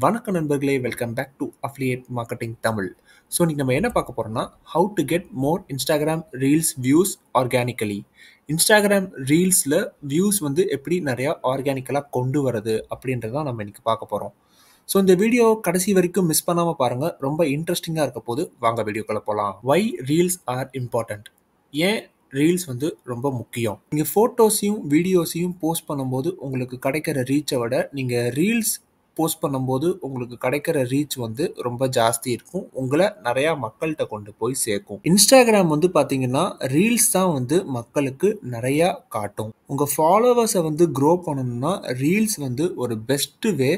வணக்கம் நண்பர்களே, welcome back to affiliate marketing Tamil. So இன்னைக்கு நம்ம என்ன பார்க்க போறோம்னா, how to get more Instagram reels views organically. Instagram ரீல்ஸில் வியூஸ் வந்து எப்படி நிறையா ஆர்கானிக்கலாக கொண்டு வரது அப்படின்றதான் நம்ம இன்னைக்கு பார்க்க போகிறோம். ஸோ இந்த வீடியோ கடைசி வரைக்கும் மிஸ் பண்ணாமல் பாருங்கள், ரொம்ப இன்ட்ரெஸ்டிங்காக இருக்க போது. வாங்க வீடியோக்குள்ளே போகலாம். வை ரீல்ஸ் ஆர் இம்பார்ட்டண்ட்? ஏன் ரீல்ஸ் வந்து ரொம்ப முக்கியம்? நீங்கள் ஃபோட்டோஸையும் வீடியோஸையும் போஸ்ட் பண்ணும்போது உங்களுக்கு கிடைக்கிற ரீச்சை விட நீங்கள் ரீல்ஸ் போஸ்ட் பண்ணும்போது உங்களுக்கு கிடைக்கிற ரீச் வந்து ரொம்ப ஜாஸ்தி இருக்கும். உங்களை நிறையா மக்கள்கிட்ட கொண்டு போய் சேர்க்கும். இன்ஸ்டாகிராம் வந்து பார்த்தீங்கன்னா ரீல்ஸ் தான் வந்து மக்களுக்கு நிறையா காட்டும். உங்கள் ஃபாலோவர்ஸை வந்து க்ரோ பண்ணணும்னா ரீல்ஸ் வந்து ஒரு பெஸ்ட் வே.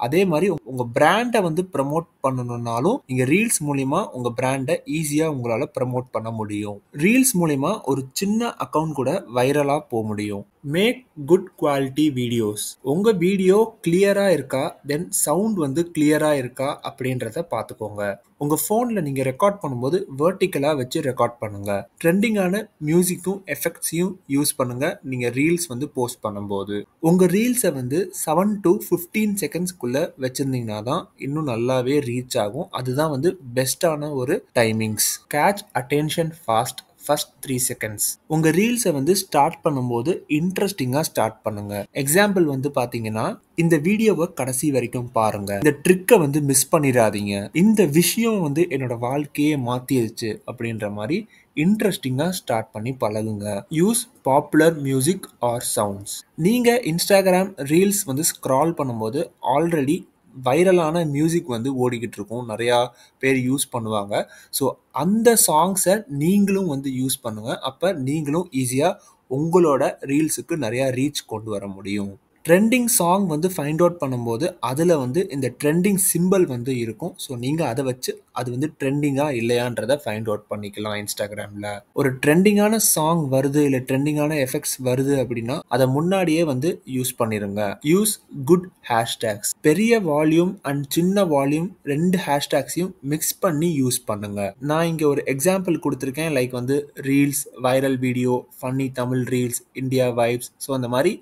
அதே மாதிரி உங்கள் பிராண்டை வந்து ப்ரமோட் பண்ணணும்னாலும் நீங்கள் ரீல்ஸ் மூலிமா உங்கள் பிராண்டை ஈஸியாக உங்களால் ப்ரமோட் பண்ண முடியும். ரீல்ஸ் மூலிமா ஒரு சின்ன அக்கௌண்ட் கூட வைரலாக போக முடியும். Make good quality videos. உங்கள் வீடியோ கிளியராக இருக்கா, தென் சவுண்ட் வந்து கிளியராக இருக்கா அப்படின்றத பார்த்துக்கோங்க. உங்கள் ஃபோனில் நீங்கள் ரெக்கார்ட் பண்ணும்போது வெர்டிக்கலாக வச்சு ரெக்கார்ட் பண்ணுங்கள். ட்ரெண்டிங்கான மியூசிக்கும் எஃபெக்ட்ஸையும் யூஸ் பண்ணுங்கள் நீங்கள் ரீல்ஸ் வந்து போஸ்ட் பண்ணும்போது. உங்கள் ரீல்ஸை வந்து 7 to 15 செகண்ட்ஸ்க்குள்ளே வச்சுருந்தீங்கன்னா தான் இன்னும் நல்லாவே ரீச் ஆகும். அதுதான் வந்து பெஸ்ட்டான ஒரு timings. Catch attention fast. First 3 seconds. உங்கள் ரீல்ஸை வந்து ஸ்டார்ட் பண்ணும்போது இன்ட்ரெஸ்டிங்காக ஸ்டார்ட் பண்ணுங்க. எக்ஸாம்பிள் வந்து பார்த்தீங்கன்னா, இந்த வீடியோவை கடைசி வரைக்கும் பாருங்க, இந்த ட்ரிக்கை வந்து மிஸ் பண்ணிடாதீங்க, இந்த விஷயம் வந்து என்னோட வாழ்க்கையே மாற்றிடுச்சு அப்படின்ற மாதிரி இன்ட்ரெஸ்டிங்காக ஸ்டார்ட் பண்ணி பழகுங்க. Use popular music R sounds. நீங்கள் இன்ஸ்டாகிராம் ரீல்ஸ் வந்து ஸ்க்ரால் பண்ணும்போது ஆல்ரெடி வைரலான மியூசிக் வந்து ஓடிக்கிட்டு இருக்கும், நிறையா பேர் யூஸ் பண்ணுவாங்க. ஸோ அந்த சாங்ஸை நீங்களும் வந்து யூஸ் பண்ணுங்கள். அப்போ நீங்களும் ஈஸியாக உங்களோட ரீல்ஸுக்கு நிறையா ரீச் கொண்டு வர முடியும். ட்ரெண்டிங் சாங் வந்து ஃபைண்ட் அவுட் பண்ணும்போது அதில் வந்து இந்த ட்ரெண்டிங் சிம்பிள் வந்து இருக்கும். ஸோ நீங்கள் அதை வச்சு அது வந்து ட்ரெண்டிங்காக இல்லையான்றதை ஃபைண்ட் அவுட் பண்ணிக்கலாம். இன்ஸ்டாகிராமில் ஒரு ட்ரெண்டிங்கான சாங் வருது இல்லை ட்ரெண்டிங்கான எஃபெக்ட்ஸ் வருது அப்படின்னா அதை முன்னாடியே வந்து யூஸ் பண்ணிடுங்க. Use good hashtags. பெரிய வால்யூம் அண்ட் சின்ன வால்யூம் ரெண்டு ஹேஷ்டேக்ஸையும் மிக்ஸ் பண்ணி யூஸ் பண்ணுங்க. நான் இங்கே ஒரு எக்ஸாம்பிள் கொடுத்துருக்கேன். லைக் வந்து reels, viral video, funny Tamil reels, India vibes. So அந்த மாதிரி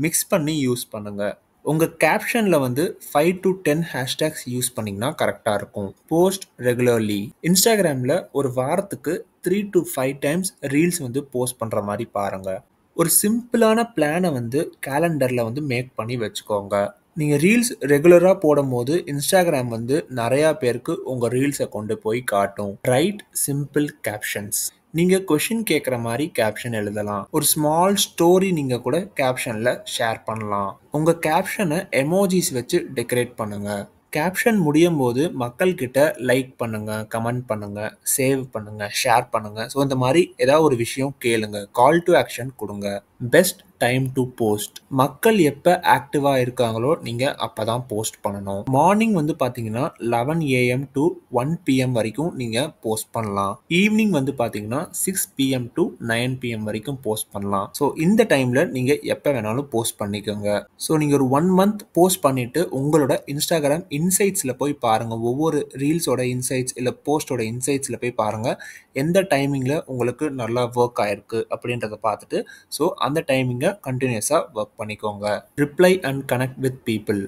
மிக்ஸ் பண்ணி யூஸ் பண்ணுங்க. உங்கள் கேப்ஷனில் வந்து 5 to 10 ஹேஷ்டேக்ஸ் யூஸ் பண்ணிங்கன்னா கரெக்டாக இருக்கும். Post regularly. இன்ஸ்டாகிராமில் ஒரு வாரத்துக்கு 3 to 5 டைம்ஸ் ரீல்ஸ் வந்து போஸ்ட் பண்ணுற மாதிரி பாருங்கள். ஒரு சிம்பிளான பிளானை வந்து கேலண்டரில் வந்து மேக் பண்ணி வச்சுக்கோங்க. நீங்கள் ரீல்ஸ் ரெகுலராக போடும்போது இன்ஸ்டாகிராம் வந்து நிறையா பேருக்கு உங்கள் ரீல்ஸை கொண்டு போய் காட்டும். Right simple captions. நீங்கள் கொஷின் கேட்குற மாதிரி கேப்ஷன் எழுதலாம். ஒரு ஸ்மால் ஸ்டோரி நீங்கள் கூட கேப்ஷனில் ஷேர் பண்ணலாம். உங்கள் கேப்ஷனை எமோஜிஸ் வச்சு டெக்கரேட் பண்ணுங்கள். கேப்ஷன் முடியும் போது மக்கள்கிட்ட லைக் பண்ணுங்க, கமெண்ட் பண்ணுங்க, சேவ் பண்ணுங்க, ஷேர் பண்ணுங்க. ஸோ இந்த மாதிரி ஏதாவது ஒரு விஷயம் கேளுங்க, கால் டு ஆக்ஷன் கொடுங்க. Best time to post. மக்கள் எப்போ ஆக்டிவாக இருக்காங்களோ நீங்கள் அப்போ தான் போஸ்ட் பண்ணணும். மார்னிங் வந்து பார்த்தீங்கன்னா 11 AM to 1 PM வரைக்கும் நீங்கள் போஸ்ட் பண்ணலாம். ஈவினிங் வந்து பார்த்தீங்கன்னா 6 PM to 9 PM வரைக்கும் போஸ்ட் பண்ணலாம். ஸோ இந்த டைமில் நீங்கள் எப்போ வேணாலும் போஸ்ட் பண்ணிக்கோங்க. ஸோ நீங்கள் ஒரு 1 month போஸ்ட் பண்ணிவிட்டு உங்களோட இன்ஸ்டாகிராம் இன்சைட்ஸில் போய் பாருங்கள். ஒவ்வொரு ரீல்ஸோட இன்சைட்ஸ் இல்லை போஸ்டோட இன்சைட்ஸில் போய் பாருங்கள், எந்த டைமிங்கில் உங்களுக்கு நல்லா ஒர்க் ஆயிருக்கு அப்படின்றத பார்த்துட்டு ஸோ அந்த டைமிங்கை கண்டினியூஸாக ஒர்க் பண்ணிக்கோங்க. Reply and connect with people.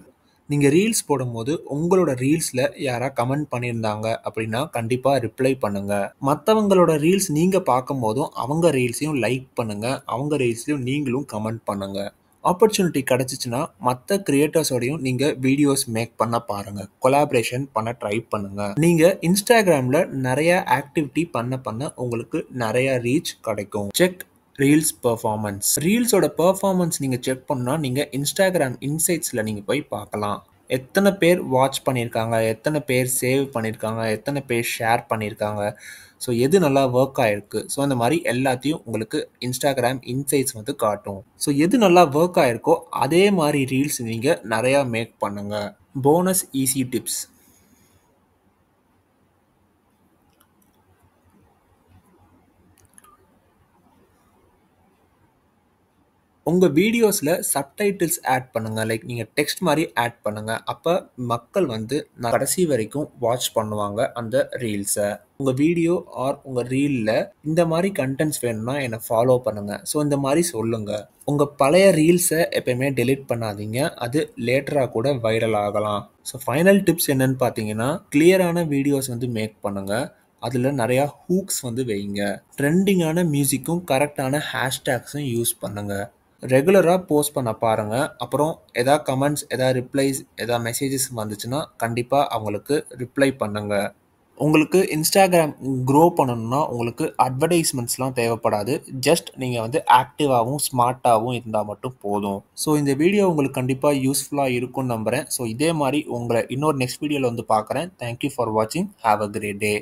நீங்கள் ரீல்ஸ் போடும்போது உங்களோட ரீல்ஸில் யாராவது கமெண்ட் பண்ணியிருந்தாங்க அப்படின்னா கண்டிப்பாக ரிப்ளை பண்ணுங்கள். மற்றவங்களோட ரீல்ஸ் நீங்கள் பார்க்கும் போதும் அவங்க ரீல்ஸையும் லைக் பண்ணுங்கள், அவங்க ரீல்ஸ்லையும் நீங்களும் கமெண்ட் பண்ணுங்கள். ஆப்பர்ச்சுனிட்டி கிடச்சிச்சின்னா மற்ற கிரியேட்டர்ஸோடையும் நீங்கள் வீடியோஸ் மேக் பண்ண பாருங்கள், கொலாபரேஷன் பண்ண ட்ரை பண்ணுங்கள். நீங்கள் இன்ஸ்டாகிராமில் நிறையா ஆக்டிவிட்டி பண்ண உங்களுக்கு நிறையா ரீச் கிடைக்கும். Check reels performance. ரீல்ஸோட பெர்ஃபார்மன்ஸ் நீங்கள் செக் பண்ணால் நீங்கள் இன்ஸ்டாகிராம் இன்சைட்ஸில் நீங்கள் போய் பார்க்கலாம். எத்தனை பேர் வாட்ச் பண்ணியிருக்காங்க, எத்தனை பேர் சேவ் பண்ணியிருக்காங்க, எத்தனை பேர் ஷேர் பண்ணியிருக்காங்க, ஸோ எது நல்லா ஒர்க் ஆகிருக்கு. ஸோ அந்த மாதிரி எல்லாத்தையும் உங்களுக்கு இன்ஸ்டாகிராம் இன்சைட்ஸ் வந்து காட்டும். ஸோ எது நல்லா ஒர்க் ஆகிருக்கோ அதே மாதிரி ரீல்ஸ் நீங்கள் நிறையா மேக் பண்ணுங்கள். Bonus easy tips. உங்க வீடியோஸ்ல சப்டைட்டில்ஸ் ஆட் பண்ணுங்க. லைக் நீங்க டெக்ஸ்ட் மாரி ஆட் பண்ணுங்க. அப்ப மக்கள் வந்து கடைசி வரைக்கும் வாட்ச் பண்ணுவாங்க அந்த ரீல்ஸ. உங்க வீடியோ ஆர் உங்க ரீல்ல இந்த மாரி கன்டென்ட்ஸ் வேணும்னா என்ன ஃபாலோ பண்ணுங்க. ஸோ இந்த மாரி சொல்லுங்க. உங்க பழைய ரீல்ஸ எப்பயுமே டெலீட் பண்ணாதீங்க. அது லேட்டரா கூட வைரல் ஆகலாம். ஸோ ஃபைனல் டிப்ஸ் என்னன்னு பார்த்தீங்கன்னா, கிளியரான வீடியோஸ் வந்து மேக் பண்ணுங்க. அதில் நிறையா ஹூக்ஸ் வந்து வைங்க. ட்ரெண்டிங்கான மியூசிக்கும் கரெக்டான ஹேஷ்டேக்ஸும் யூஸ் பண்ணுங்க. ரெகுலராக போஸ்ட் பண்ண பாருங்க. அப்புறம் எதா கமெண்ட்ஸ், எதா ரிப்ளைஸ், எதா மெசேஜஸ் வந்துச்சுன்னா கண்டிப்பாக அவங்களுக்கு ரிப்ளை பண்ணுங்க. உங்களுக்கு இன்ஸ்டாகிராம் க்ரோ பண்ணணும்னா உங்களுக்கு அட்வர்டைஸ்மெண்ட்ஸ்லாம் தேவைப்படாது. ஜஸ்ட் நீங்கள் வந்து ஆக்டிவாகவும் ஸ்மார்ட்டாகவும் இருந்தால் மட்டும் போதும். ஸோ இந்த வீடியோ உங்களுக்கு கண்டிப்பாக யூஸ்ஃபுல்லாக இருக்கும்னு நம்புகிறேன். ஸோ இதே மாதிரி உங்களை இன்னொரு நெக்ஸ்ட் வீடியோவில் வந்து பார்க்குறேன். தேங்க்யூ ஃபார் வாட்சிங். Have a great day.